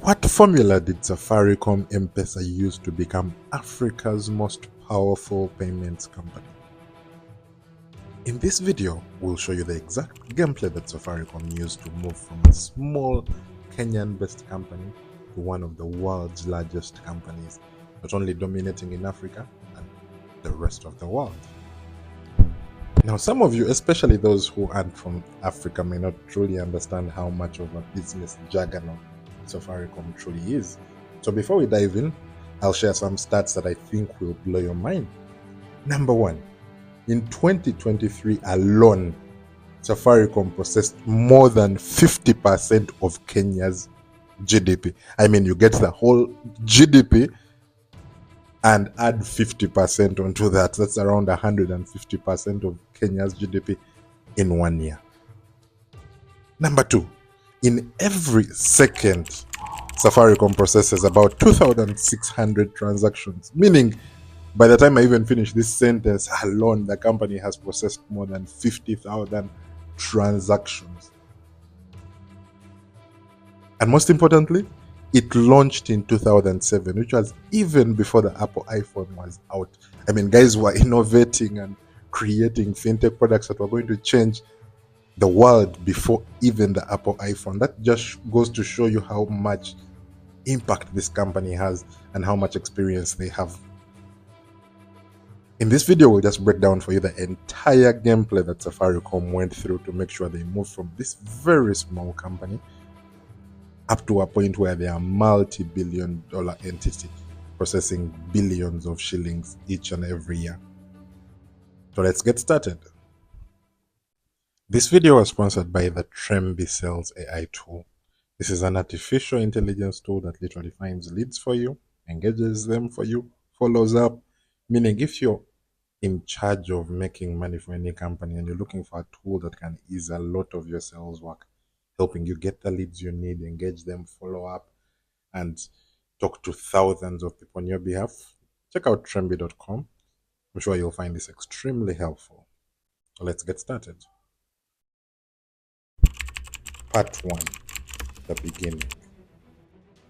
What formula did Safaricom Mpesa use to become Africa's most powerful payments company? In this video, we'll show you the exact gameplay that Safaricom used to move from a small Kenyan-based company to one of the world's largest companies, not only dominating in Africa and the rest of the world. Now, some of you, especially those who aren't from Africa, may not truly understand how much of a business juggernaut Safaricom truly is. So before we dive in, I'll share some stats that I think will blow your mind. Number one, in 2023 alone, Safaricom processed more than 50% of Kenya's GDP. I mean, you get the whole GDP and add 50% onto that. That's around 150% of Kenya's GDP in 1 year. Number two, in every second, Safaricom processes about 2,600 transactions, meaning by the time I even finish this sentence alone, the company has processed more than 50,000 transactions. And most importantly, it launched in 2007, which was even before the Apple iPhone was out. I mean, guys were innovating and creating fintech products that were going to change the world before even the Apple iPhone. That just goes to show you how much impact this company has and how much experience they have. In this video, we'll just break down for you the entire gameplay that Safaricom went through to make sure they moved from this very small company up to a point where they are a multi-billion-dollar entity processing billions of shillings each and every year. So let's get started. This video was sponsored by the Tremby Sales AI tool. This is an artificial intelligence tool that literally finds leads for you, engages them for you, follows up, meaning if you're in charge of making money for any company and you're looking for a tool that can ease a lot of your sales work, helping you get the leads you need, engage them, follow up, and talk to thousands of people on your behalf, check out tremby.com. I'm sure you'll find this extremely helpful. So let's get started. Part 1, the beginning.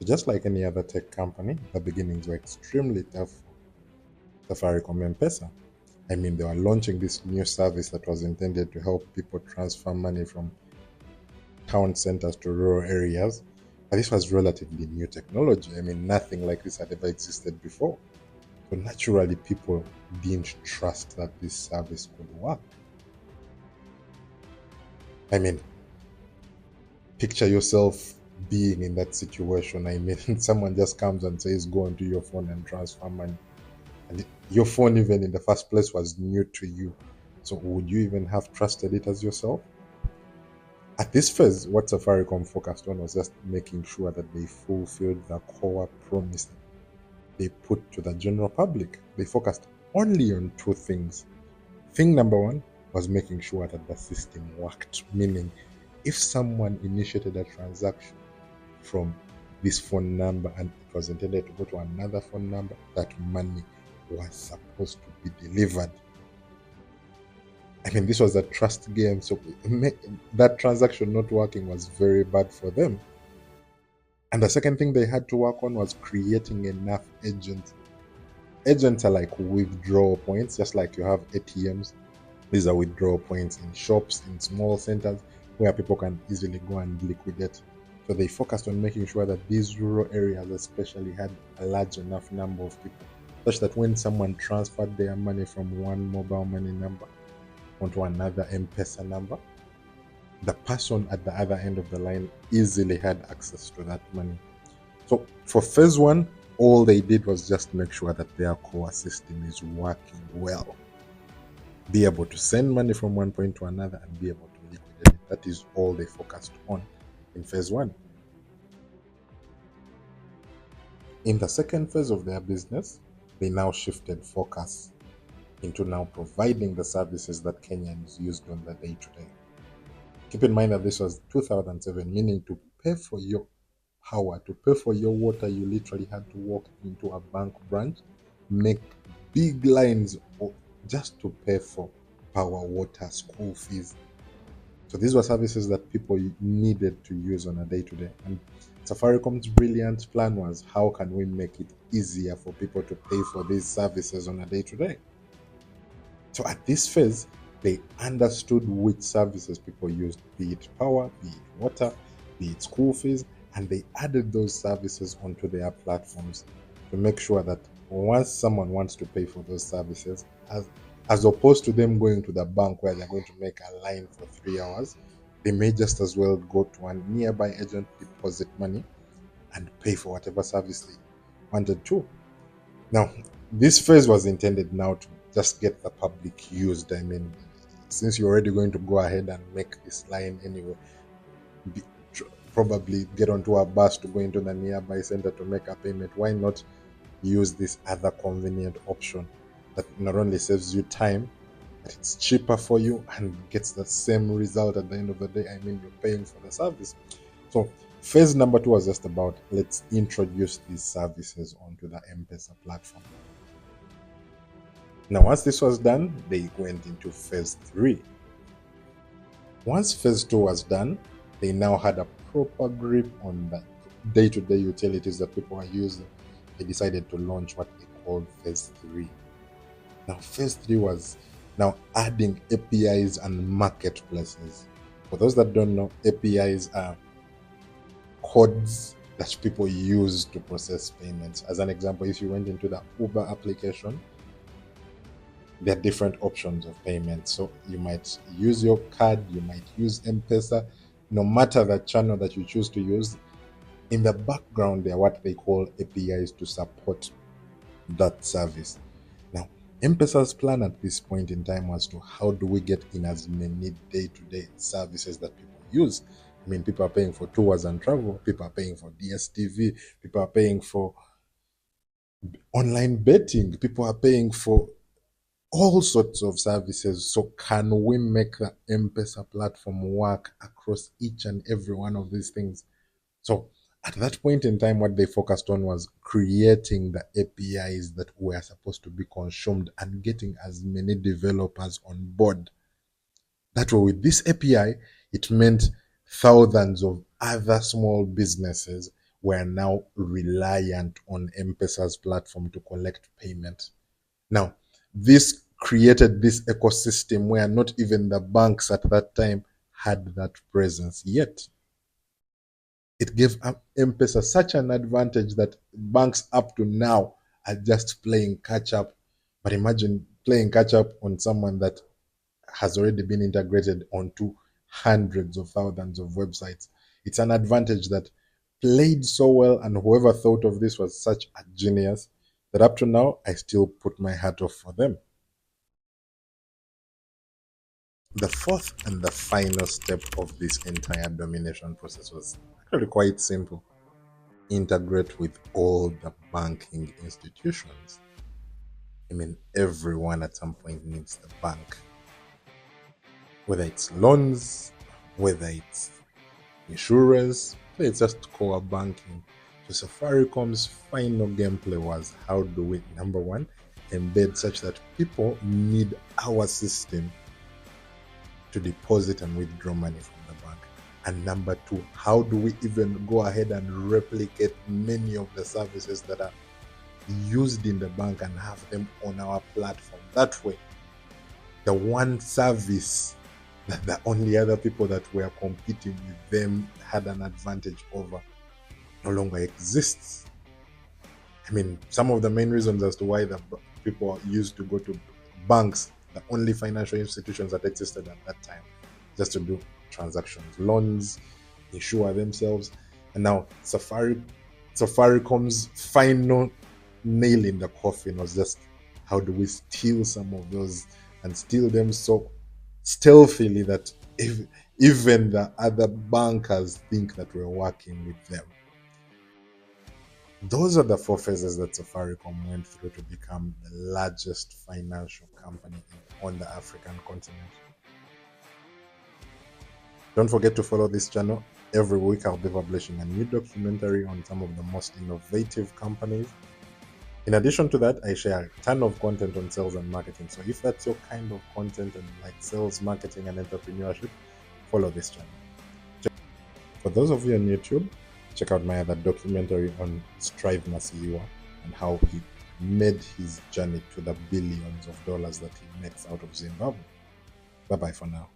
Just like any other tech company, the beginnings were extremely tough for Safaricom Mpesa. I mean, they were launching this new service that was intended to help people transfer money from town centers to rural areas. But this was relatively new technology. I mean, nothing like this had ever existed before. So naturally, people didn't trust that this service could work. I mean, picture yourself being in that situation. I mean, someone just comes and says, go onto your phone and transfer money. And your phone, even in the first place, was new to you. So would you even have trusted it as yourself? At this phase, what Safaricom focused on was just making sure that they fulfilled the core promise they put to the general public. They focused only on two things. Thing number one was making sure that the system worked, meaning if someone initiated a transaction from this phone number and it was intended to go to another phone number, that money was supposed to be delivered. I mean, this was a trust game, so that transaction not working was very bad for them. And the second thing they had to work on was creating enough agents. Agents are like withdrawal points, just like you have ATMs. These are withdrawal points in shops, in small centers, where people can easily go and liquidate. So they focused on making sure that these rural areas especially had a large enough number of people, such that when someone transferred their money from one mobile money number onto another Mpesa number, the person at the other end of the line easily had access to that money. So for phase one, all they did was just make sure that their core system is working well. Be able to send money from one point to another and be able to liquidate it. That is all they focused on in phase one. In the second phase of their business, they now shifted focus into now providing the services that Kenyans used on the day-to-day. Keep in mind that this was 2007, meaning to pay for your power, to pay for your water, you literally had to walk into a bank branch, make big lines just to pay for power, water, school fees. So these were services that people needed to use on a day-to-day. And Safaricom's brilliant plan was, how can we make it easier for people to pay for these services on a day to day? So at this phase, they understood which services people used, be it power, be it water, be it school fees, and they added those services onto their platforms to make sure that once someone wants to pay for those services, as opposed to them going to the bank where they're going to make a line for 3 hours, they may just as well go to a nearby agent, deposit money, and pay for whatever service they wanted to. Now, this phase was intended now to just get the public used. I mean, since you're already going to go ahead and make this line anyway, be, probably get onto a bus to go into the nearby center to make a payment, why not use this other convenient option that not only saves you time, but it's cheaper for you and gets the same result at the end of the day? I mean, you're paying for the service. So phase number 2 was just about, let's introduce these services onto the Mpesa platform. Now, once this was done, they went into phase 3. Once phase 2 was done, they now had a proper grip on the day-to-day utilities that people are using. They decided to launch what they called phase 3. Now, phase 3 was now adding APIs and marketplaces. For those that don't know, APIs are codes that people use to process payments. As an example, if you went into the Uber application, there are different options of payment. So you might use your card, you might use Mpesa. No matter the channel that you choose to use, in the background, they are what they call APIs to support that service. Now, Mpesa's plan at this point in time was to, how do we get in as many day-to-day services that people use? I mean, people are paying for tours and travel, people are paying for DSTV, people are paying for online betting, people are paying for all sorts of services. So can we make the M-Pesa platform work across each and every one of these things? So at that point in time, what they focused on was creating the APIs that were supposed to be consumed and getting as many developers on board. That way, with this API, it meant thousands of other small businesses were now reliant on M-Pesa's platform to collect payment. Now, this created this ecosystem where not even the banks at that time had that presence yet. It gave M-Pesa such an advantage that banks up to now are just playing catch up. But imagine playing catch up on someone that has already been integrated onto hundreds of thousands of websites. It's an advantage that played so well, and whoever thought of this was such a genius that up to now, I still put my hat off for them. The fourth and the final step of this entire domination process was actually quite simple. Integrate with all the banking institutions. I mean, everyone at some point needs the bank. Whether it's loans, whether it's insurance, whether it's just core banking. So Safaricom's final gameplay was, how do we, number one, embed such that people need our system to deposit and withdraw money from the bank. And number two, how do we even go ahead and replicate many of the services that are used in the bank and have them on our platform? That way, the one service that the only other people that were competing with them had an advantage over no longer exists. I mean, some of the main reasons as to why the people used to go to banks, the only financial institutions that existed at that time, just to do transactions, loans, insure themselves. And now Safaricom's final nail in the coffin was just, how do we steal some of those and steal them so stealthily that even the other bankers think that we're working with them. Those are the 4 phases that Safaricom went through to become the largest financial company on the African continent. Don't forget to follow this channel. Every week I'll be publishing a new documentary on some of the most innovative companies. In addition to that, I share a ton of content on sales and marketing. So if that's your kind of content and like sales, marketing, and entrepreneurship, follow this channel. For those of you on YouTube, Check out my other documentary on Strive Masiyiwa and how he made his journey to the billions of dollars that he makes out of Zimbabwe. Bye bye for now.